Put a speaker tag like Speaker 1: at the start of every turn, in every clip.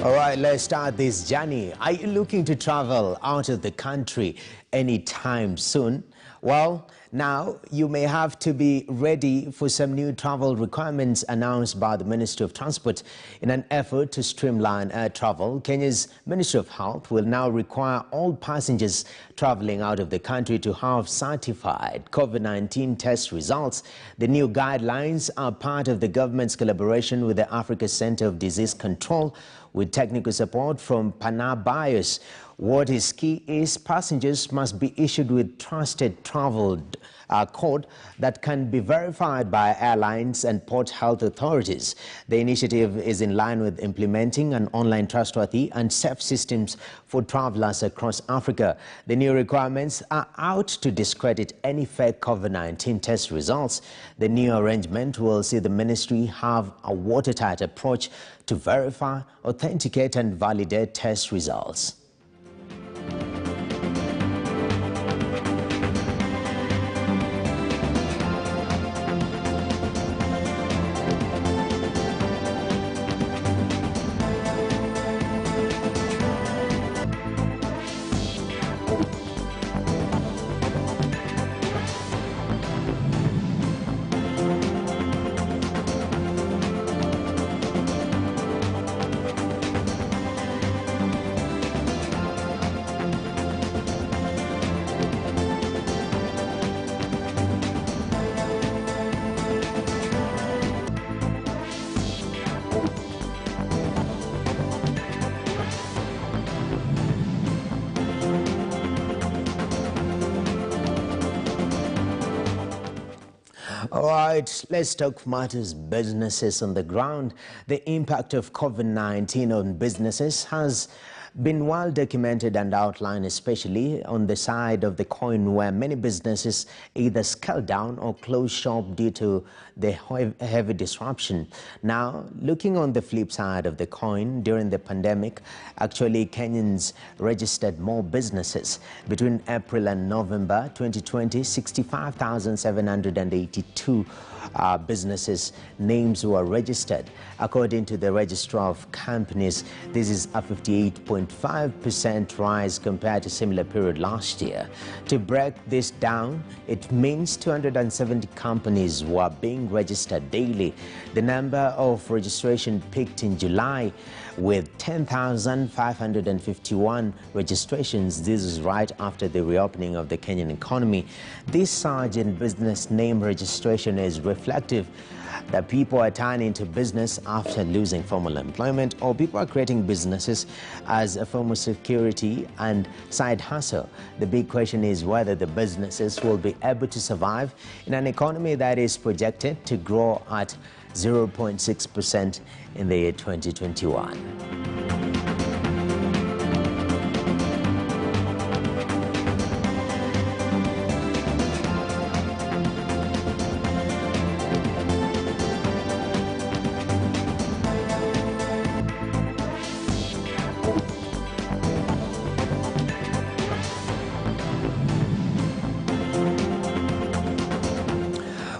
Speaker 1: All right, let's start this journey. Are you looking to travel out of the country anytime soon? Well, now you may have to be ready for some new travel requirements announced by the Ministry of Transport. In an effort to streamline air travel, Kenya's Ministry of Health will now require all passengers traveling out of the country to have certified COVID-19 test results. The new guidelines are part of the government's collaboration with the Africa Center of Disease Control, with technical support from Panabios. What is key is passengers must be issued with trusted travel code that can be verified by airlines and port health authorities. The initiative is in line with implementing an online trustworthy and safe systems for travelers across Africa. The new requirements are out to discredit any fake COVID-19 test results. The new arrangement will see the ministry have a watertight approach to verify, authenticate and validate test results. All right, let's talk matters businesses on the ground. The impact of COVID-19 on businesses has been well documented and outlined, especially on the side of the coin where many businesses either scale down or close shop due to the heavy disruption. Now, looking on the flip side of the coin, during the pandemic, actually Kenyans registered more businesses. Between April and November 2020, 65,782 businesses names were registered. According to the Registrar of Companies, this is a 58.5% rise compared to similar period last year. To break this down, it means 270 companies were being registered daily. The number of registration peaked in July with 10,551 registrations. This is right after the reopening of the Kenyan economy. This surge in business name registration is reflective that people are turning to business after losing formal employment, or people are creating businesses as a form of security and side hustle. The big question is whether the businesses will be able to survive in an economy that is projected to grow at 0.6% in the year 2021.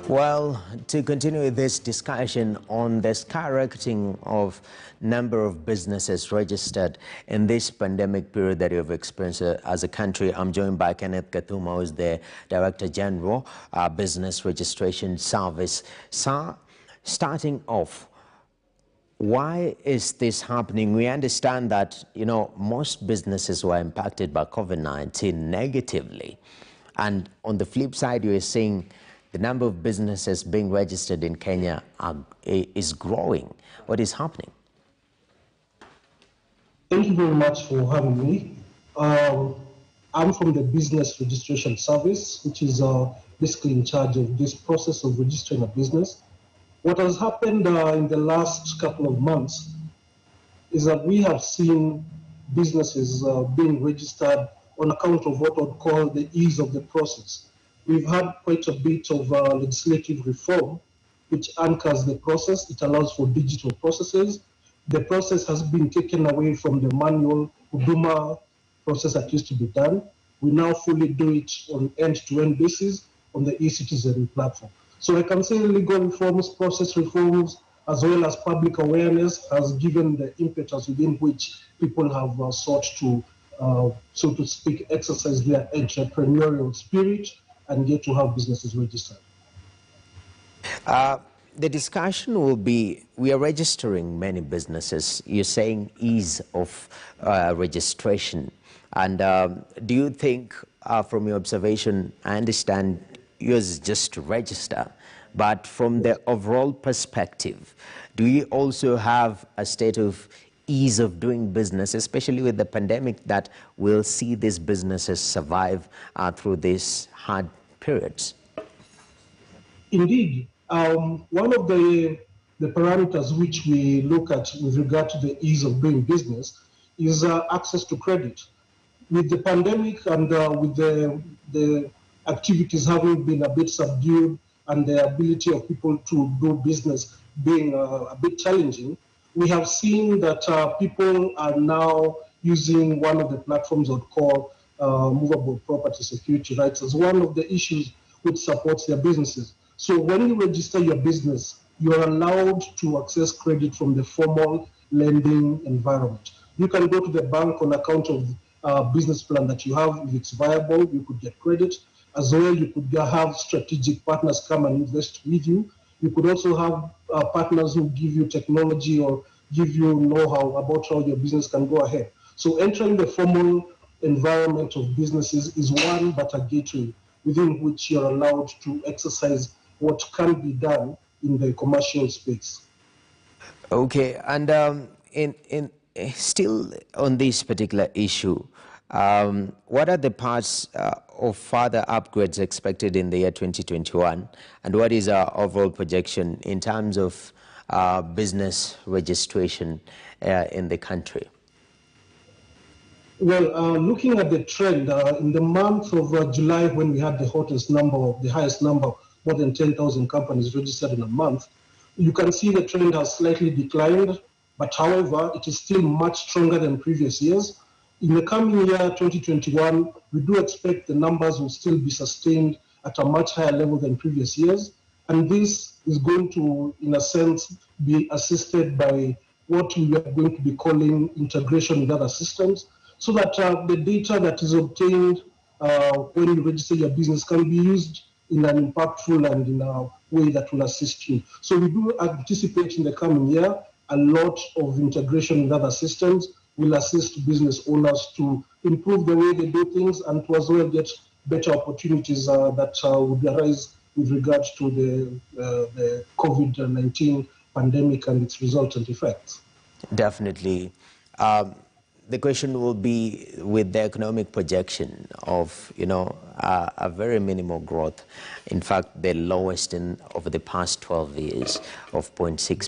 Speaker 1: Well, to continue this discussion on the skyrocketing of number of businesses registered in this pandemic period that we have experienced as a country, I'm joined by Kenneth Gathuma, who is the Director General, Business Registration Service. Sir, starting off, why is this happening? We understand that, most businesses were impacted by COVID-19 negatively. And on the flip side, you are saying the number of businesses being registered in Kenya is growing. What is happening?
Speaker 2: Thank you very much for having me. I'm from the Business Registration Service, which is basically in charge of this process of registering a business. What has happened in the last couple of months is that we have seen businesses being registered on account of what I'd call the ease of the process. We've had quite a bit of legislative reform, which anchors the process. It allows for digital processes. The process has been taken away from the manual Huduma process that used to be done. We now fully do it on end-to-end basis on the eCitizen platform. So I can say legal reforms, process reforms, as well as public awareness, has given the impetus within which people have sought to, so to speak, exercise their entrepreneurial spirit and get to have businesses registered.
Speaker 1: The discussion will be, we are registering many businesses. You're saying ease of registration. And do you think, from your observation, I understand yours is just to register, but from the overall perspective, do you also have a state of ease of doing business, especially with the pandemic, that will see these businesses survive through these hard periods?
Speaker 2: Indeed, one of the parameters which we look at with regard to the ease of doing business is access to credit. With the pandemic and with the activities having been a bit subdued and the ability of people to do business being a bit challenging, we have seen that people are now using one of the platforms I'd call movable property security rights as one of the issues which supports their businesses. So when you register your business, you are allowed to access credit from the formal lending environment. You can go to the bank on account of business plan that you have. If it's viable, you could get credit. As well, you could have strategic partners come and invest with you. You could also have partners who give you technology or give you know-how about how your business can go ahead. So entering the formal environment of businesses is one but a gateway within which you're allowed to exercise what can be done in the commercial space.
Speaker 1: Okay, and still on this particular issue, what are the parts of further upgrades expected in the year 2021, and what is our overall projection in terms of business registration in the country?
Speaker 2: Well, looking at the trend, in the month of July, when we had the highest number, more than 10,000 companies registered in a month, you can see the trend has slightly declined, but however, it is still much stronger than previous years. In the coming year, 2021, we do expect the numbers will still be sustained at a much higher level than previous years. And this is going to, in a sense, be assisted by what we are going to be calling integration with other systems, so that the data that is obtained when you register your business can be used in an impactful and in a way that will assist you. So we do anticipate in the coming year a lot of integration with other systems will assist business owners to improve the way they do things and to as well get better opportunities that would arise with regards to the COVID-19 pandemic and its resultant effects.
Speaker 1: Definitely. The question will be with the economic projection of, a very minimal growth. In fact, the lowest over the past 12 years of 0.6